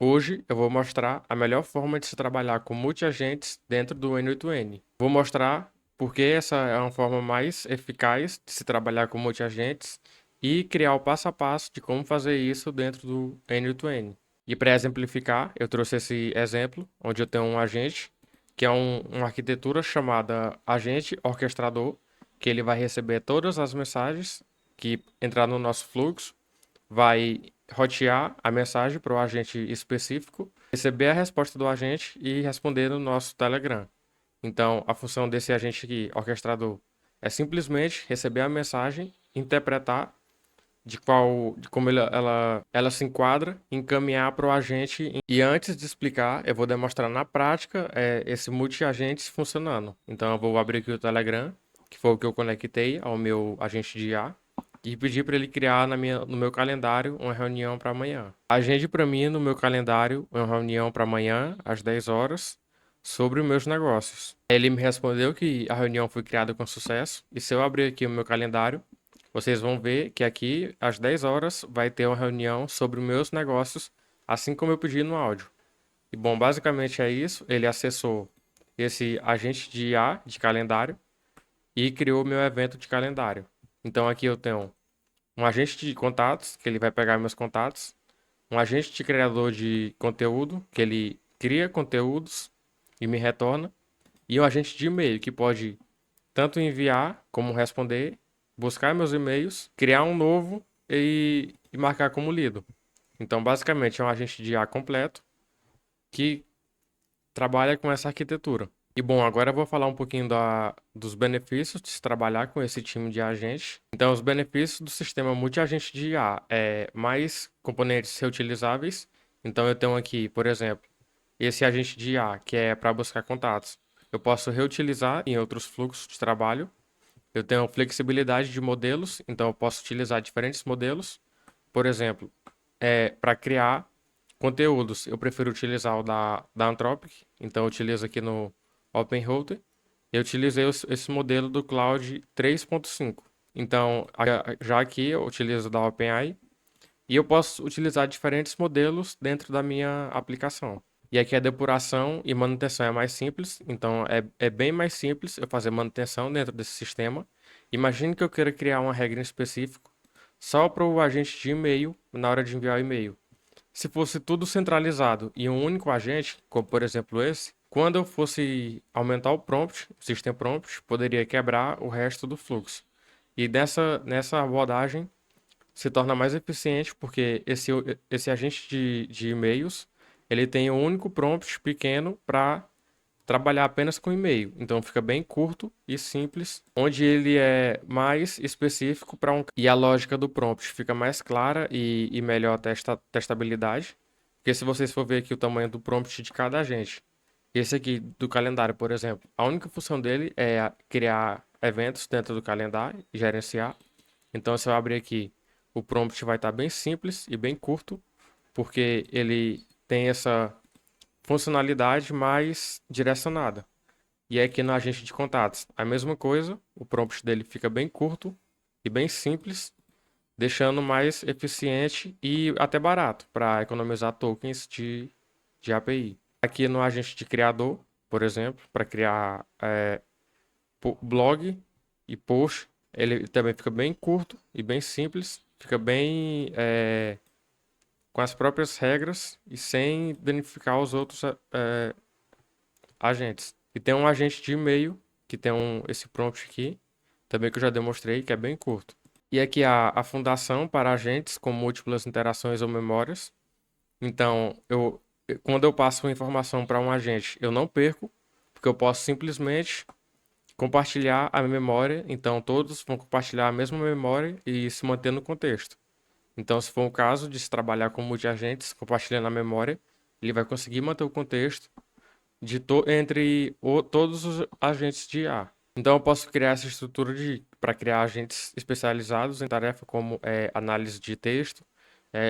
Hoje eu vou mostrar a melhor forma de se trabalhar com multiagentes dentro do N8N. Vou mostrar porque essa é uma forma mais eficaz de se trabalhar com multiagentes e criar o passo a passo de como fazer isso dentro do N8N. E para exemplificar, eu trouxe esse exemplo onde eu tenho um agente que é uma arquitetura chamada agente orquestrador, que ele vai receber todas as mensagens que entrar no nosso fluxo, vai rotear a mensagem para o agente específico, receber a resposta do agente e responder no nosso Telegram. Então, a função desse agente aqui, orquestrador, é simplesmente receber a mensagem, interpretar de como ela se enquadra, encaminhar para o agente. E antes de explicar, eu vou demonstrar na prática esse multi-agentes funcionando. Então, eu vou abrir aqui o Telegram, que foi o que eu conectei ao meu agente de IA, e pedir para ele criar no meu calendário uma reunião para amanhã. Agende para mim no meu calendário uma reunião para amanhã, às 10 horas, sobre os meus negócios. Ele me respondeu que a reunião foi criada com sucesso, e se eu abrir aqui o meu calendário, vocês vão ver que aqui, às 10 horas, vai ter uma reunião sobre os meus negócios, assim como eu pedi no áudio. E bom, basicamente é isso. Ele acessou esse agente de IA de calendário e criou meu evento de calendário. Então aqui eu tenho um agente de contatos, que ele vai pegar meus contatos, um agente de criador de conteúdo, que ele cria conteúdos e me retorna, e um agente de e-mail, que pode tanto enviar como responder, buscar meus e-mails, criar um novo e marcar como lido. Então, basicamente, é um agente de IA completo que trabalha com essa arquitetura. E bom, agora eu vou falar um pouquinho dos benefícios de se trabalhar com esse time de agentes. Então, os benefícios do sistema multi-agente de IA é mais componentes reutilizáveis. Então, eu tenho aqui, por exemplo, esse agente de IA que é para buscar contatos. Eu posso reutilizar em outros fluxos de trabalho. Eu tenho flexibilidade de modelos, então eu posso utilizar diferentes modelos. Por exemplo, para criar conteúdos, eu prefiro utilizar o da Anthropic, então eu utilizo aqui no OpenRouter. Eu utilizei esse modelo do Cloud 3.5. Então, já aqui eu utilizo da OpenAI e eu posso utilizar diferentes modelos dentro da minha aplicação. E aqui a depuração e manutenção é mais simples, então é bem mais simples eu fazer manutenção dentro desse sistema. Imagine que eu queira criar uma regra em específico só para o agente de e-mail na hora de enviar o e-mail. Se fosse tudo centralizado e um único agente, como por exemplo esse, quando eu fosse aumentar o prompt, o system prompt, poderia quebrar o resto do fluxo. E nessa abordagem se torna mais eficiente porque esse agente de e-mails ele tem um único prompt pequeno para trabalhar apenas com e-mail. Então fica bem curto e simples, onde ele é mais específico para e a lógica do prompt fica mais clara e melhor testabilidade. Porque se vocês for ver aqui o tamanho do prompt de cada agente, esse aqui do calendário, por exemplo, a única função dele é criar eventos dentro do calendário e gerenciar. Então, se eu abrir aqui, o prompt vai estar bem simples e bem curto, porque ele tem essa funcionalidade mais direcionada. E aqui no agente de contatos, a mesma coisa, o prompt dele fica bem curto e bem simples, deixando mais eficiente e até barato para economizar tokens de API. Aqui no agente de criador, por exemplo, para criar blog e post, ele também fica bem curto e bem simples, fica bem com as próprias regras e sem danificar os outros agentes. E tem um agente de e-mail que tem esse prompt aqui, também que eu já demonstrei, que é bem curto. E aqui a fundação para agentes com múltiplas interações ou memórias. Então, quando eu passo uma informação para um agente, eu não perco, porque eu posso simplesmente compartilhar a memória. Então, todos vão compartilhar a mesma memória e se manter no contexto. Então, se for o caso de se trabalhar com multi-agentes compartilhando a memória, ele vai conseguir manter o contexto entre todos os agentes de IA. Então, eu posso criar essa estrutura para criar agentes especializados em tarefa como análise de texto,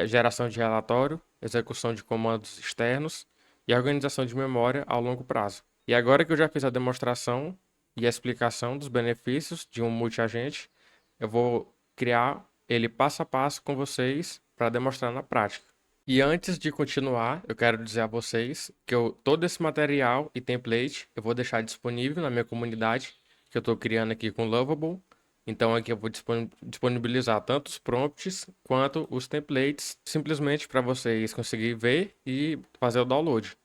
geração de relatório, execução de comandos externos e organização de memória ao longo prazo. E agora que eu já fiz a demonstração e a explicação dos benefícios de um multi-agente, eu vou criar ele passo a passo com vocês para demonstrar na prática. E antes de continuar, eu quero dizer a vocês que todo esse material e template eu vou deixar disponível na minha comunidade que eu estou criando aqui com Lovable. Então aqui eu vou disponibilizar tanto os prompts quanto os templates, simplesmente para vocês conseguirem ver e fazer o download.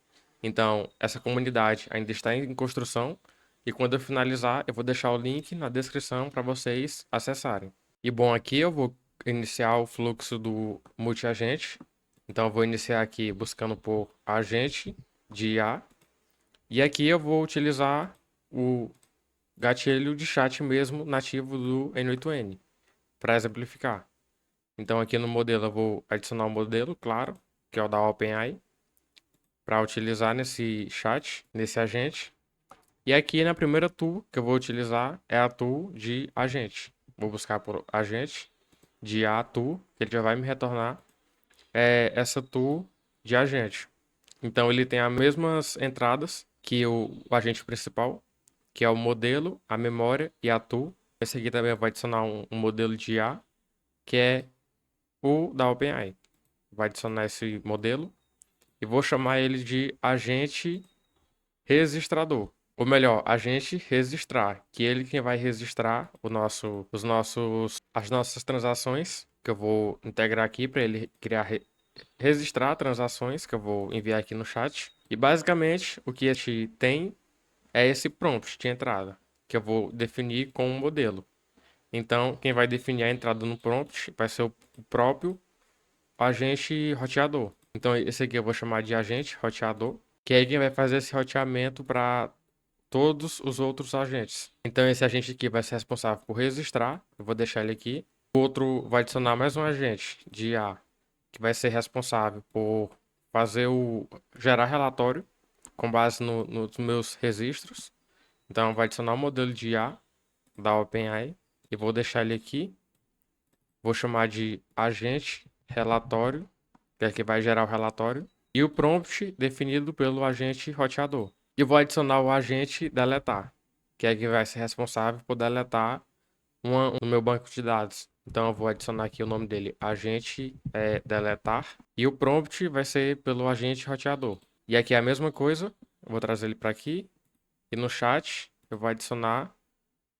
Então essa comunidade ainda está em construção e quando eu finalizar eu vou deixar o link na descrição para vocês acessarem. E bom, aqui eu vou iniciar o fluxo do multiagente. Então, eu vou iniciar aqui buscando por agente de IA. E aqui eu vou utilizar o gatilho de chat mesmo nativo do N8N para exemplificar. Então, aqui no modelo eu vou adicionar um modelo, claro, que é o da OpenAI, para utilizar nesse chat, nesse agente. E aqui na primeira tool que eu vou utilizar é a tool de agente. Vou buscar por agente de IA tool, que ele já vai me retornar essa tool de agente. Então ele tem as mesmas entradas que o agente principal, que é o modelo, a memória e a tool. Esse aqui também vai adicionar um modelo de IA, que é o da OpenAI. Vai adicionar esse modelo e vou chamar ele de agente registrador. Ou melhor, agente registrar, que ele quem vai registrar as nossas transações, que eu vou integrar aqui para ele criar registrar transações que eu vou enviar aqui no chat. E basicamente o que a gente tem é esse prompt de entrada, que eu vou definir com um modelo. Então, quem vai definir a entrada no prompt vai ser o próprio agente roteador. Então, esse aqui eu vou chamar de agente roteador, que é quem vai fazer esse roteamento para todos os outros agentes. Então, esse agente aqui vai ser responsável por registrar, eu vou deixar ele aqui. O outro vai adicionar mais um agente de IA que vai ser responsável por fazer gerar relatório com base nos meus registros. Então, vai adicionar o modelo de IA da OpenAI e vou deixar ele aqui. Vou chamar de agente relatório, que é que vai gerar o relatório, e o prompt definido pelo agente roteador. E vou adicionar o agente deletar, que é que vai ser responsável por deletar no meu banco de dados. Então eu vou adicionar aqui o nome dele, agente deletar, e o prompt vai ser pelo agente roteador. E aqui é a mesma coisa, eu vou trazer ele para aqui, e no chat eu vou adicionar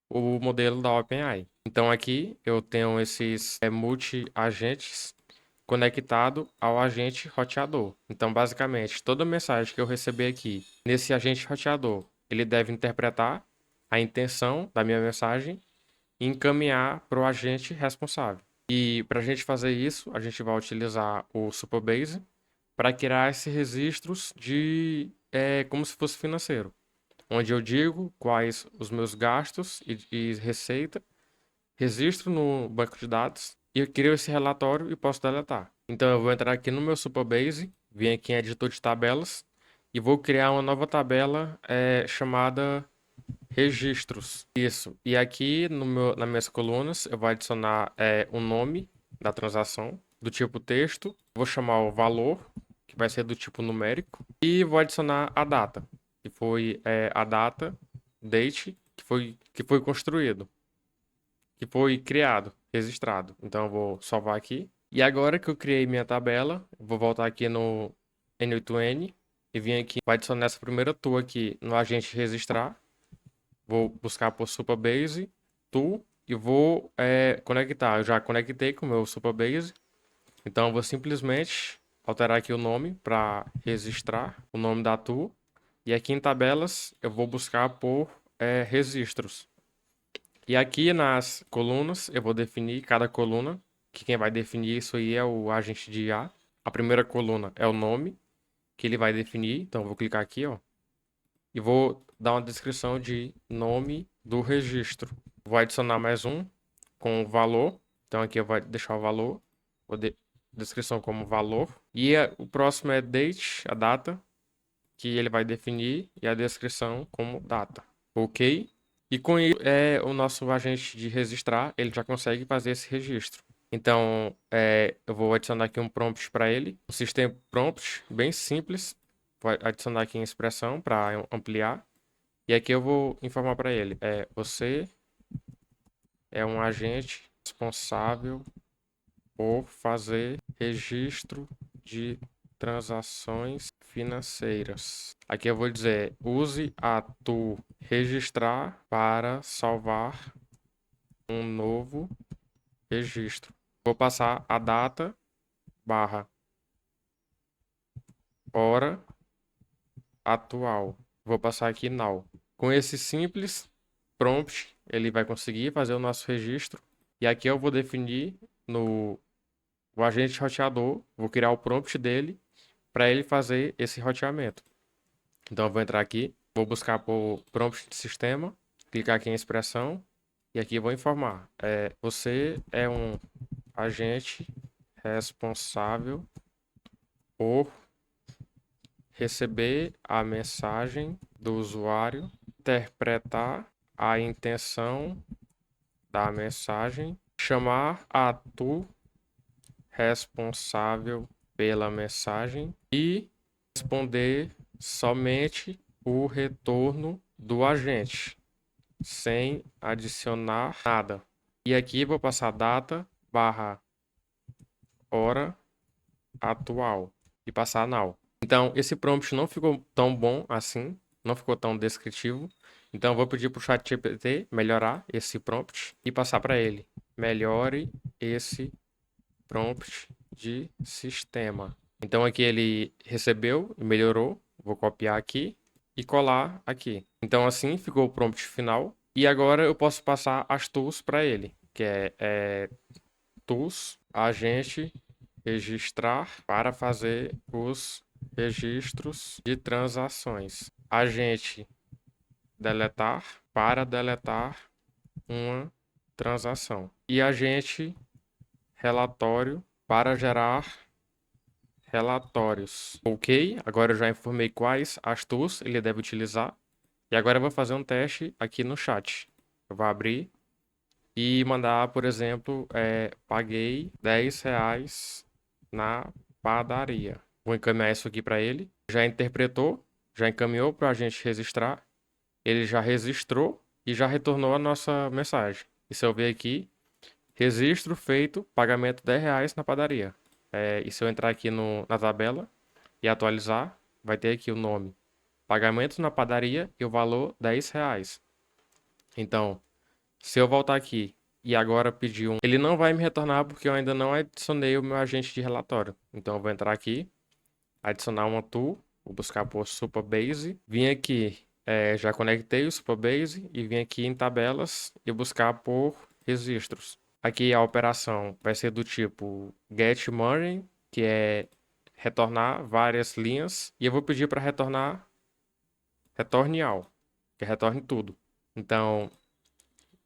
o modelo da OpenAI. Então aqui eu tenho esses multi-agentes conectado ao agente roteador. Então basicamente toda mensagem que eu receber aqui nesse agente roteador, ele deve interpretar a intenção da minha mensagem e encaminhar para o agente responsável. E para a gente fazer isso, a gente vai utilizar o Supabase para criar esses registros de como se fosse financeiro, onde eu digo quais os meus gastos e receita, registro no banco de dados e eu crio esse relatório e posso deletar. Então eu vou entrar aqui no meu Supabase, vim aqui em editor de tabelas e vou criar uma nova tabela chamada registros. Isso. E aqui nas minhas colunas eu vou adicionar o nome da transação do tipo texto. Vou chamar o valor, que vai ser do tipo numérico. E vou adicionar a data, que foi a data, date, que foi construído, que foi criado, registrado. Então eu vou salvar aqui. E agora que eu criei minha tabela, eu vou voltar aqui no N8N e vim aqui, vou adicionar essa primeira tool aqui no agente registrar. Vou buscar por Supabase, tool e vou conectar. Eu já conectei com o meu Supabase, então eu vou simplesmente alterar aqui o nome para registrar o nome da tool. E aqui em tabelas eu vou buscar por registros. E aqui nas colunas eu vou definir cada coluna, que quem vai definir isso aí é o agente de IA. A primeira coluna é o nome que ele vai definir, então eu vou clicar aqui, ó, e vou dar uma descrição de nome do registro. Vou adicionar mais um com o valor. Então aqui eu vou deixar o valor, descrição como valor. E o próximo é date, a data, que ele vai definir, e a descrição como data. Ok? E com isso, o nosso agente de registrar, ele já consegue fazer esse registro. Então, eu vou adicionar aqui um prompt para ele. Um sistema prompt bem simples. Vou adicionar aqui em expressão para ampliar. E aqui eu vou informar para ele. Você é um agente responsável por fazer registro de transações financeiras. Aqui eu vou dizer, use a tu registrar para salvar um novo registro. Vou passar a data barra hora atual. Vou passar aqui now. Com esse simples prompt, ele vai conseguir fazer o nosso registro. E aqui eu vou definir no o agente roteador, vou criar o prompt dele para ele fazer esse roteamento. Então eu vou entrar aqui, vou buscar por prompt de sistema, clicar aqui em expressão e aqui vou informar. Você é um agente responsável por receber a mensagem do usuário, interpretar a intenção da mensagem, chamar a tu responsável pela mensagem e responder somente o retorno do agente, sem adicionar nada. E aqui vou passar data barra hora atual e passar now. Então, esse prompt não ficou tão bom assim, não ficou tão descritivo. Então, eu vou pedir para o ChatGPT melhorar esse prompt e passar para ele. Melhore esse prompt de sistema. Então, aqui ele recebeu e melhorou. Vou copiar aqui e colar aqui. Então, assim ficou o prompt final. E agora eu posso passar as tools para ele, que é tools, agente, registrar para fazer os registros de transações. Agente deletar para deletar uma transação. E agente relatório para gerar relatórios. Ok, agora eu já informei quais as tools ele deve utilizar. E agora eu vou fazer um teste aqui no chat. Eu vou abrir e mandar, por exemplo, paguei R$ 10 na padaria. Vou encaminhar isso aqui para ele. Já interpretou, já encaminhou para a gente registrar. Ele já registrou e já retornou a nossa mensagem. E se eu ver aqui, registro feito, pagamento R$ 10 na padaria. E se eu entrar aqui na tabela e atualizar, vai ter aqui o nome. Pagamento na padaria e o valor R$ 10. Então, se eu voltar aqui e agora pedir um, ele não vai me retornar porque eu ainda não adicionei o meu agente de relatório. Então eu vou entrar aqui, adicionar uma tool, vou buscar por Supabase, vim aqui, já conectei o Supabase e vim aqui em tabelas e buscar por registros. Aqui a operação vai ser do tipo get money, que é retornar várias linhas, e eu vou pedir para retornar retorne all, que retorne tudo. Então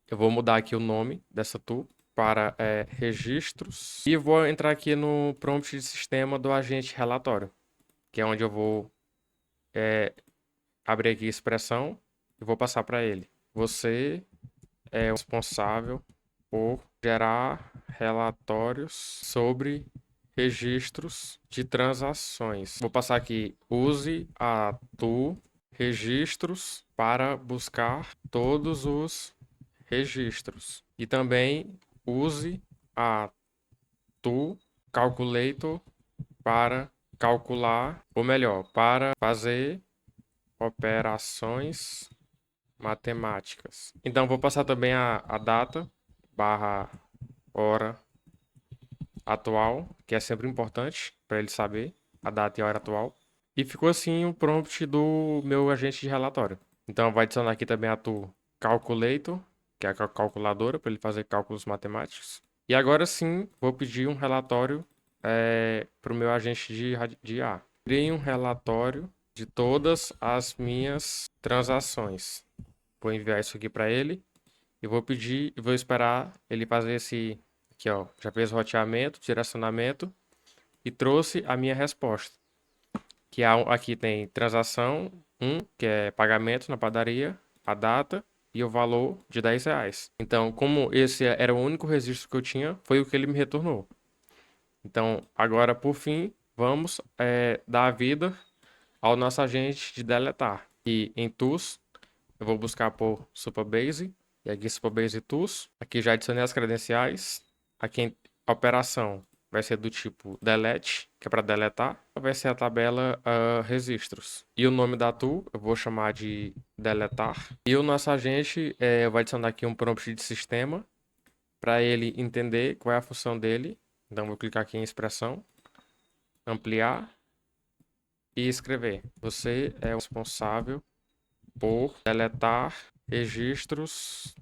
eu vou mudar aqui o nome dessa tool para registros e vou entrar aqui no prompt de sistema do agente relatório, que é onde eu vou abrir aqui a expressão e vou passar para ele. Você é o responsável por gerar relatórios sobre registros de transações. Vou passar aqui, use a tool registros para buscar todos os registros. E também use a tool calculator para calcular, ou melhor, para fazer operações matemáticas. Então vou passar também a data barra hora atual, que é sempre importante para ele saber a data e a hora atual. E ficou assim o prompt do meu agente de relatório. Então vai adicionar aqui também a tool calculator, que é a calculadora para ele fazer cálculos matemáticos. E agora sim, vou pedir um relatório para o meu agente de IA. Criei um relatório de todas as minhas transações. Vou enviar isso aqui para ele. E vou pedir e vou esperar ele fazer esse aqui, ó. Já fez o roteamento, direcionamento e trouxe a minha resposta. Que aqui tem transação 1, que é pagamento na padaria, a data e o valor de R$ 10. Então, como esse era o único registro que eu tinha, foi o que ele me retornou. Então, agora, por fim, vamos dar vida ao nosso agente de deletar. E em Tools, eu vou buscar por Supabase, e aqui Supabase Tools. Aqui já adicionei as credenciais. Aqui em Operação, vai ser do tipo delete, que é para deletar. Vai ser a tabela registros. E o nome da tool eu vou chamar de deletar. E o nosso agente vai adicionar aqui um prompt de sistema para ele entender qual é a função dele. Então vou clicar aqui em expressão, ampliar e escrever. Você é o responsável por deletar registros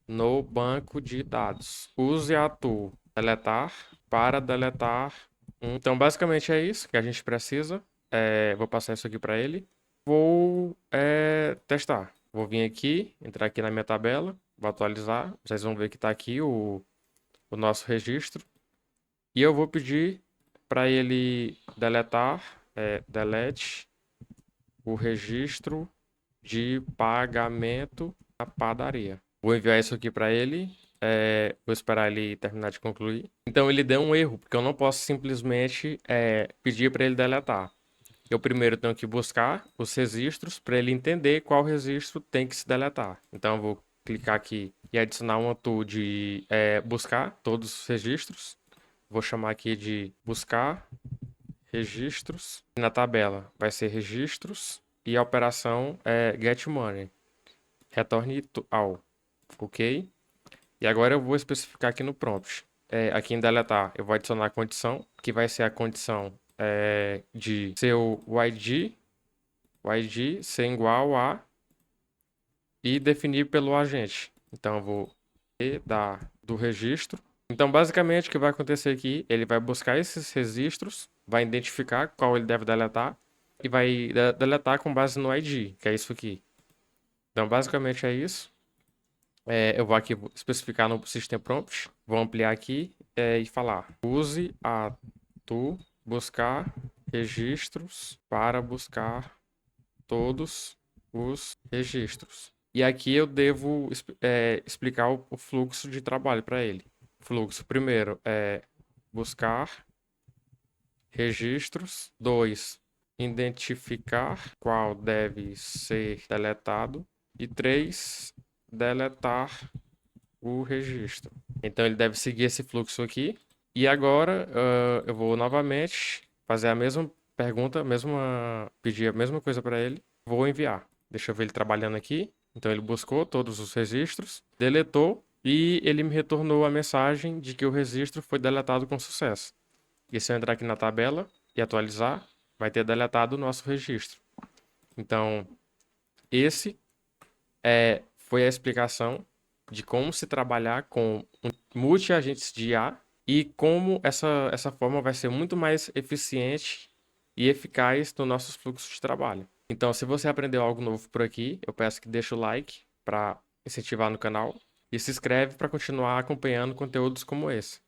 no banco de dados. Use a tool deletar para deletar um. Então, basicamente é isso que a gente precisa. Vou passar isso aqui para ele. Vou testar. Vou vir aqui, entrar aqui na minha tabela, vou atualizar. Vocês vão ver que está aqui o nosso registro. E eu vou pedir para ele deletar, delete o registro de pagamento na padaria. Vou enviar isso aqui para ele. Vou esperar ele terminar de concluir. Então ele deu um erro, porque eu não posso simplesmente pedir para ele deletar. Eu primeiro tenho que buscar os registros para ele entender qual registro tem que se deletar. Então eu vou clicar aqui e adicionar uma tool de buscar todos os registros. Vou chamar aqui de buscar registros. Na tabela vai ser registros e a operação é get money. Retorne all. Ok? E agora eu vou especificar aqui no prompt. Aqui em deletar, eu vou adicionar a condição, que vai ser a condição de seu ID ser igual a e definir pelo agente. Então eu vou dar do registro. Então basicamente o que vai acontecer aqui, ele vai buscar esses registros, vai identificar qual ele deve deletar e vai deletar com base no ID, que é isso aqui. Então basicamente é isso. Eu vou aqui especificar no System Prompt, vou ampliar aqui e falar: use a tool buscar registros para buscar todos os registros. E aqui eu devo explicar o fluxo de trabalho para ele. Fluxo primeiro é buscar registros. 2, identificar qual deve ser deletado. E 3, deletar o registro. Então ele deve seguir esse fluxo aqui. E agora eu vou novamente fazer a mesma pergunta, pedir a mesma coisa para ele. Vou enviar. Deixa eu ver ele trabalhando aqui. Então ele buscou todos os registros, deletou e ele me retornou a mensagem de que o registro foi deletado com sucesso. E se eu entrar aqui na tabela e atualizar, vai ter deletado o nosso registro. Então, esse foi a explicação de como se trabalhar com multi-agentes de IA e como essa forma vai ser muito mais eficiente e eficaz nos nossos fluxos de trabalho. Então, se você aprendeu algo novo por aqui, eu peço que deixe o like para incentivar no canal e se inscreve para continuar acompanhando conteúdos como esse.